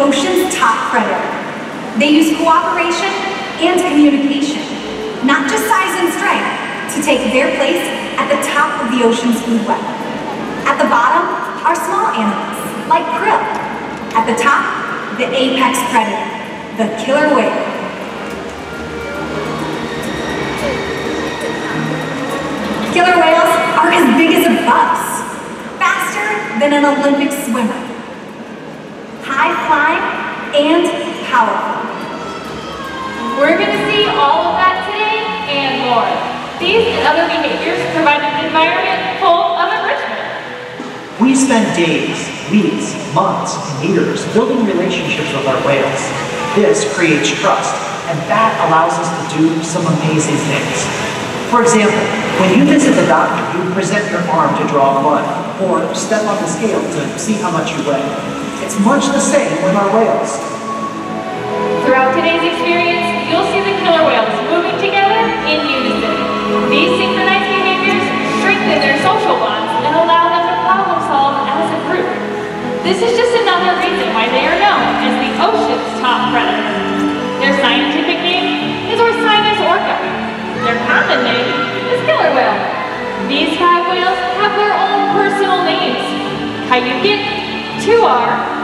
ocean's top predator. They use cooperation and communication, not just size and strength, to take their place at the top of the ocean's food web. At the bottom are small animals, like krill. At the top, the apex predator, the killer whale. Killer whales are as big as a bus, faster than an Olympic swimmer, high flying and powerful. We're going to see all of that today and more. These and other behaviors provide an environment full of enrichment. We spend days, weeks, months, and years building relationships with our whales. This creates trust, and that allows us to do some amazing things. For example, when you visit the doctor, you present your arm to draw blood, or step on the scale to see how much you weigh. It's much the same with our whales. Throughout today's experience, you'll see the killer whales moving together in unison. These synchronized behaviors strengthen their social bonds and allow them to problem solve as a group. This is just another reason why they are known as the ocean's top predator. Their scientific name is Orca. Their common name is killer whale. These 5 whales have their own personal names.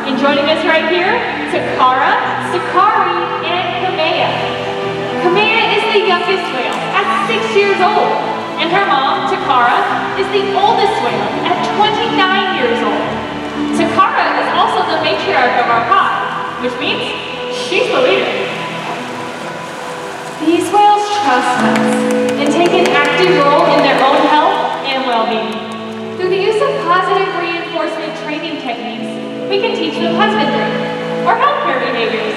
And joining us right here, Takara, Sakari, and Kamea. Kamea is the youngest whale at 6 years old, and her mom, Takara, is the oldest whale at 29 years old. Takara is also the matriarch of our pod, which means she's the leader. These whales trust us and take an active role in their own health and well-being. Through the use of positive reinforcement training techniques, we can teach them husbandry or healthcare behaviors.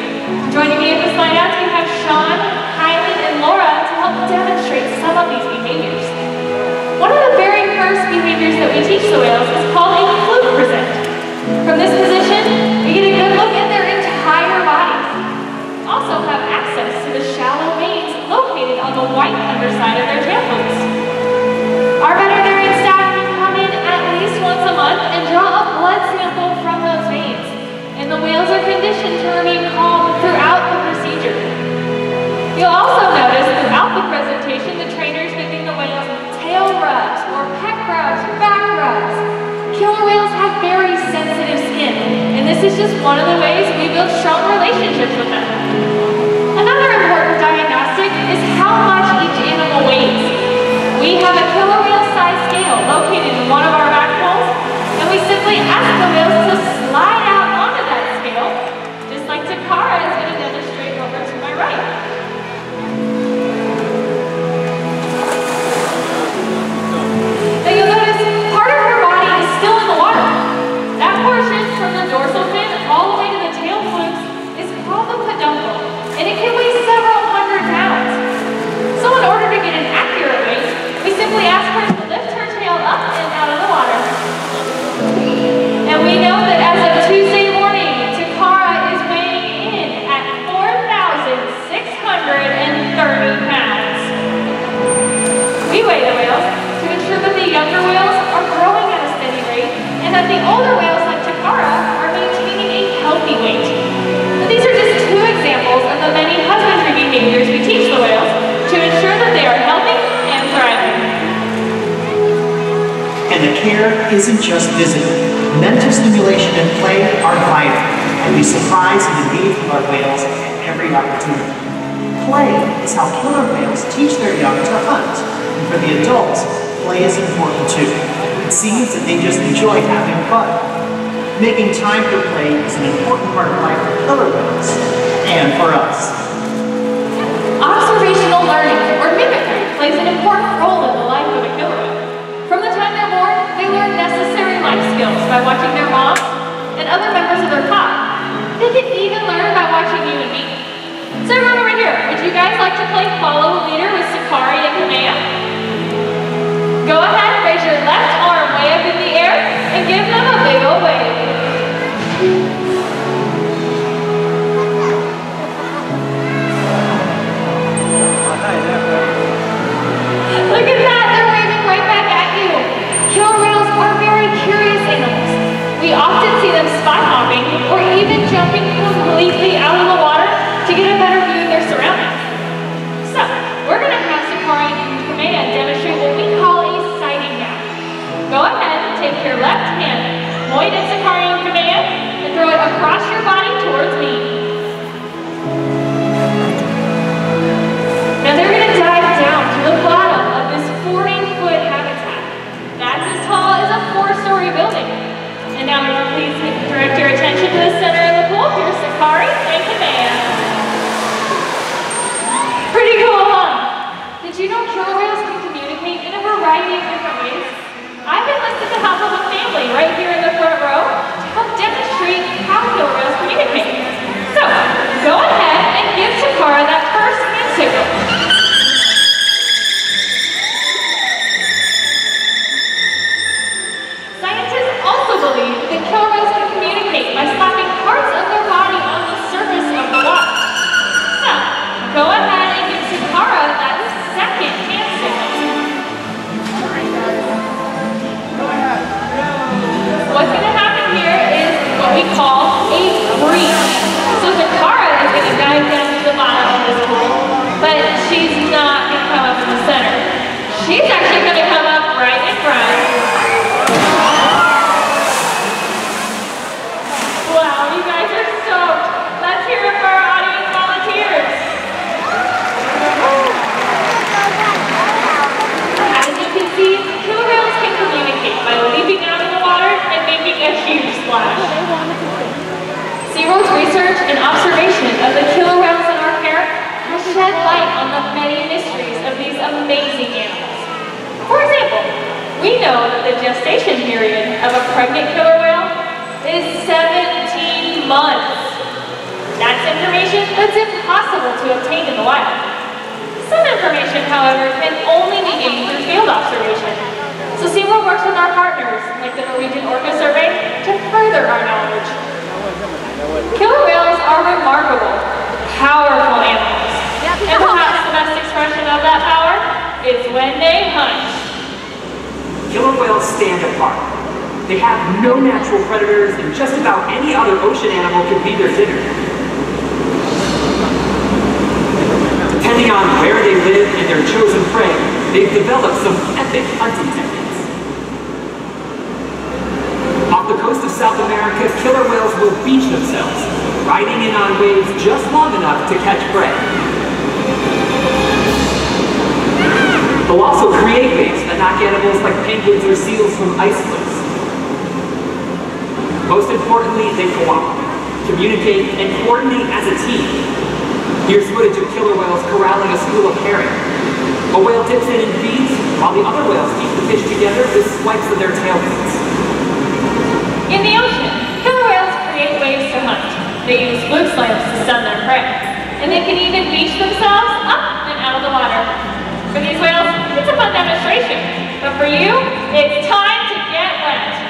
Joining me in the slideouts, we have Sean, Kylan, and Laura to help demonstrate some of these behaviors. One of the very first behaviors that we teach the whales is called a fluke present. From this position, we get a good look at their entire bodies. Also have access to the shallow veins located on the white underside of their tail flukes. Our veterinarian staff can come in at least once a month and draw a blood sample from those veins, and the whales are conditioned to remain calm throughout the procedure. You'll also notice throughout the presentation the trainers giving the whales tail rubs or peck rubs, back rubs. Killer whales have very sensitive skin, and this is just one of the ways we build strong relationships with them. Another important diagnostic is how much each animal weighs. We have a killer whale size scale located in one of our back poles, and we simply ask the whales to slide out onto that scale, just like Takara is going to demonstrate over to my right. Now you'll notice part of her body is still in the water. That portion from the dorsal fin all the way to the tail flukes is called the peduncle, and it can weigh several hundred pounds. So in order to get an accurate weight, we simply ask her to lift her tail up and out of the water. And we know that as of Tuesday morning, Takara is weighing in at 4,630 pounds. We weigh the whales to ensure that the younger whales are growing at a steady rate and that the older whales like Takara are maintaining a healthy weight. Now, these are just 2 examples of the many husbandry behaviors we teach the whales to ensure that they are healthy and thriving. And the care isn't just physical. Mental stimulation and play are vital, and we surprise and engage with our whales at every opportunity. Play is how killer whales teach their young to hunt, and for the adults, play is important too. It seems that they just enjoy having fun. Making time for play is an important part of life for killer whales, and for us. Observational learning, or mimicry, plays an important role in the life of a killer whale. From the time they're born, they learn necessary life skills by watching their mom and other members of their pod. They can even learn by watching you and me. So everyone over here, would you guys like to play follow the leader with Sakari and Kamea? Go ahead, raise your left arm way up in the air and give them a big old wave. Look at that, they're waving right back at you. Killer whales are very curious animals. We family right here in the front row to help demonstrate how killer whales communicate. So, go ahead and give Takara that first hand signal. Scientists also believe that killer whales can communicate by slapping parts of their body on the surface of the water. So, go ahead and give Sakara that second hand signal. What's going to happen here is what we call a breach. So Takara is going to dive down to the bottom of this pool, but she's not going to come up in the center. She's actually going to come up right in front. Wow, you guys are stoked. Let's hear it for our audience volunteers. As you can see, killer whales can communicate by leaping out of the water and making a huge splash. SeaWorld's research and observation of the killer whales in our care has shed light on the many mysteries of these amazing animals. For example, we know that the gestation period of a pregnant killer whale is 17 months. That's information that's impossible to obtain in the wild. Some information, however, can only be gained through field observation. So SeaWorld works with our partners, like the Norwegian Orca survey, to further our knowledge. Killer whales are remarkable, powerful animals. And perhaps the best expression of that power is when they hunt. Killer whales stand apart. They have no natural predators, and just about any other ocean animal can be their dinner. Depending on where they live and their chosen prey, they've developed some epic hunting techniques. Off the coast of South America, killer whales will beach themselves, riding in on waves just long enough to catch prey. They'll also create waves that knock animals like penguins or seals from ice cliffs. Most importantly, they cooperate, communicate, and coordinate as a team. Here's footage of killer whales corralling a school of herring. A whale dips in and feeds, while the other whales keep the fish together with swipes of their tail fins. In the ocean, killer whales create waves to hunt. They use fluke slams to stun their prey. And they can even beach themselves up and out of the water. For these whales, it's a fun demonstration. But for you, it's time to get wet.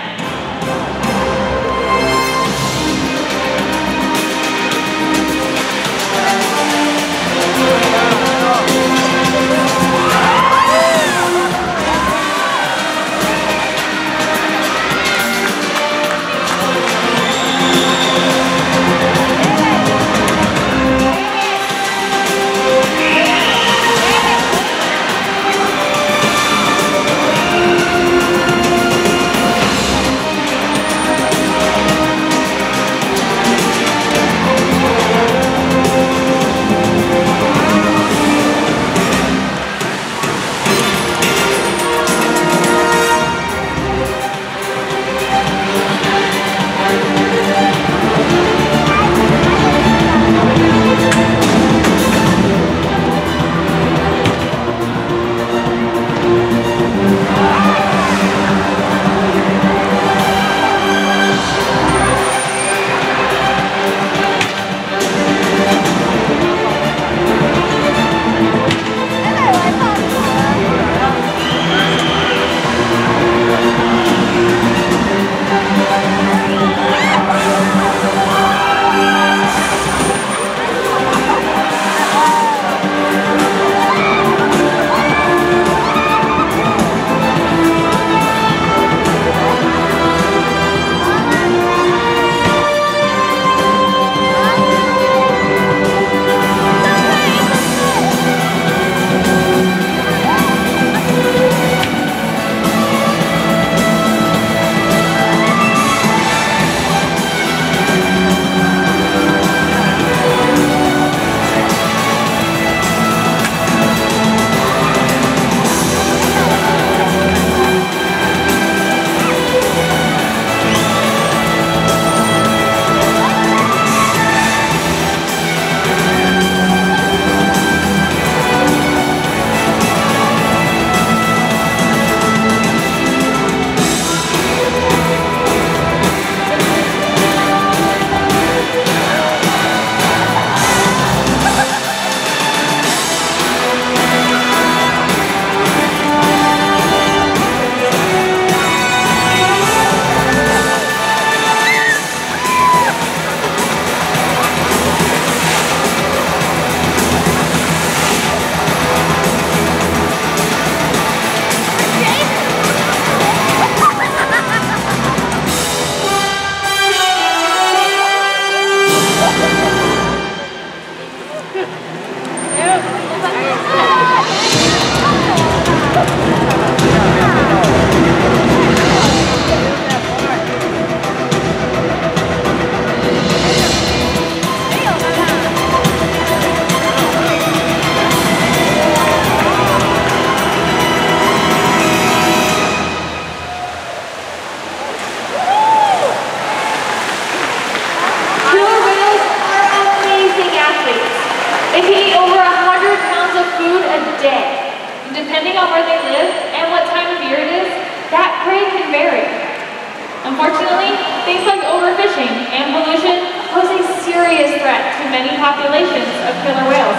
Unfortunately, things like overfishing and pollution pose a serious threat to many populations of killer whales.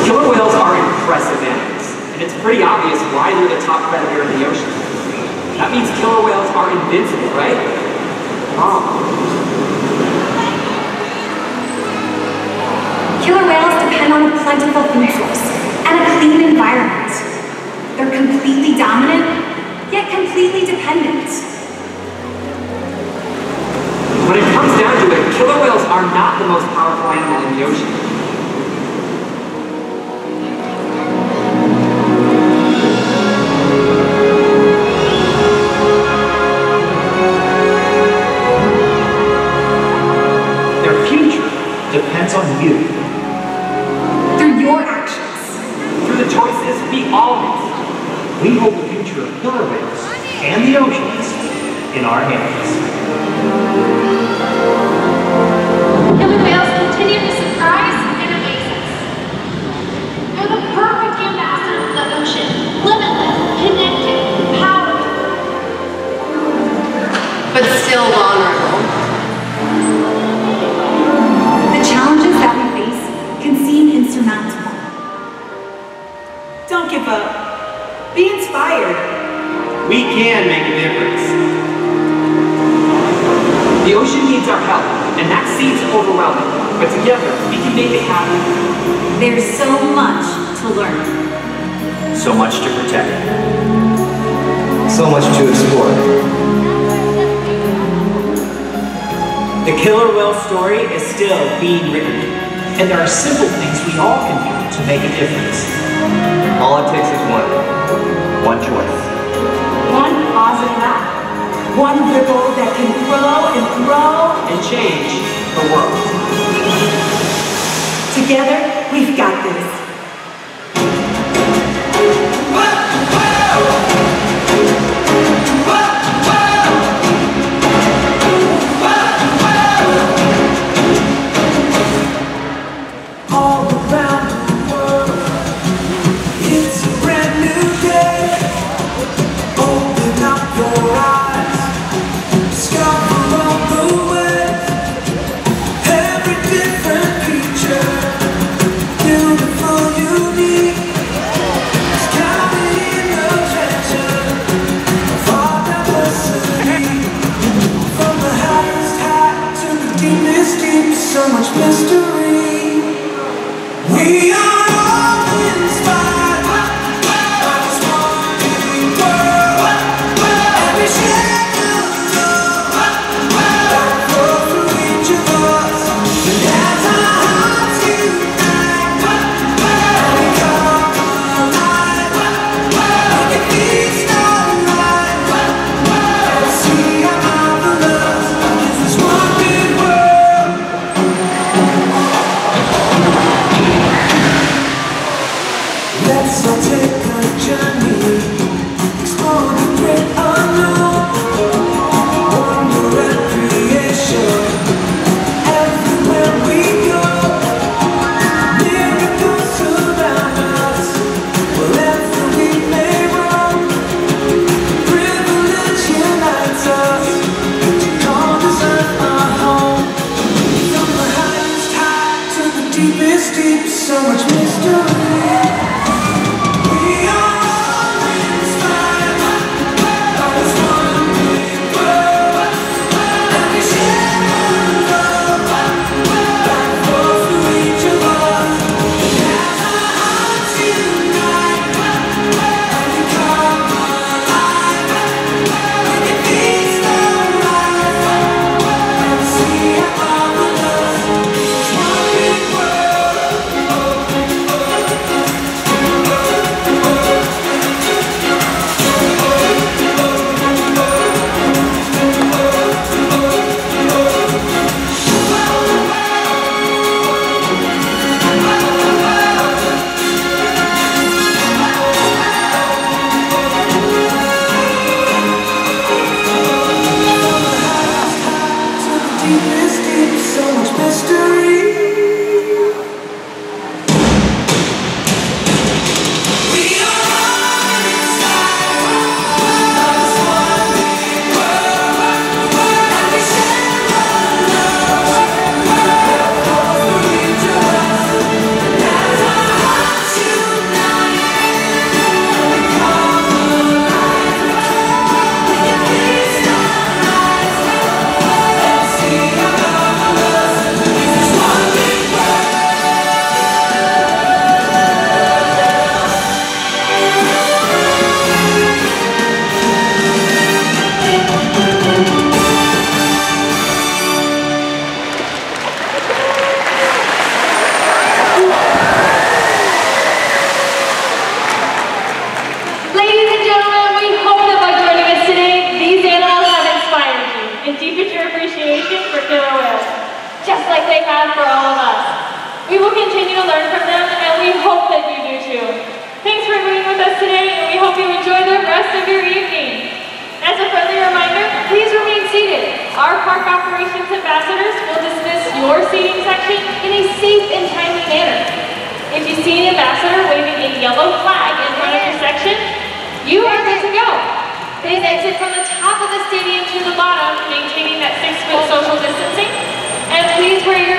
Killer whales are impressive animals, and it's pretty obvious why they're the top predator in the ocean. That means killer whales are invincible, right? Killer whales depend on a plentiful food source and a clean environment. They're completely dominant, yet completely dependent. When it comes down to it, killer whales are not the most powerful animal in the ocean. Their future depends on you. Through your actions. Through the choices we all make. We hold the future of killer whales and the oceans in our hands. Killer whales continue to surprise and amaze us. They're the perfect ambassador for the ocean. Limitless, connected, powerful. But still vulnerable. The challenges that we face can seem insurmountable. Don't give up. Be inspired. We can make a difference. The ocean needs our help, and that seems overwhelming. But together, we can make it happen. There's so much to learn. So much to protect. So much to explore. The killer whale story is still being written, and there are simple things we all can do to make a difference. All it takes is one choice. One positive act. One ripple that can grow and grow. And change the world. Together, we've got this. All around the world, it's a brand new day. Open up your eyes, discover all the ways. Every different creature, beautiful, unique. It's counted in the treasure of our diversity. From the highest high to the deepest deep, so much mystery. We are all inspired by this one big world. Every shade of love that flows through each of us. And as our hearts unite and we come alive, we can feast our life and see how marvelous is this one big world. Let's all take a journey, explore the great unknown, wonder and creation. Everywhere we go, miracles surround us. Wherever we may roam, privilege unites us to call this earth our home. From the highest high to the deepest deep, so much mystery. We are all inspired by this one big world. Every shade of love that flows through each of us. And as our hearts unite and we come alive, we can feast our life and see how marvelous this one big world. continue to learn from them, and we hope that you do too. Thanks for being with us today, and we hope you enjoy the rest of your evening. As a friendly reminder, please remain seated. Our park operations ambassadors will dismiss your seating section in a safe and timely manner. If you see an ambassador waving a yellow flag in front of your section, you are good to go. Please exit from the top of the stadium to the bottom, maintaining that 6-foot social distancing, and please wear your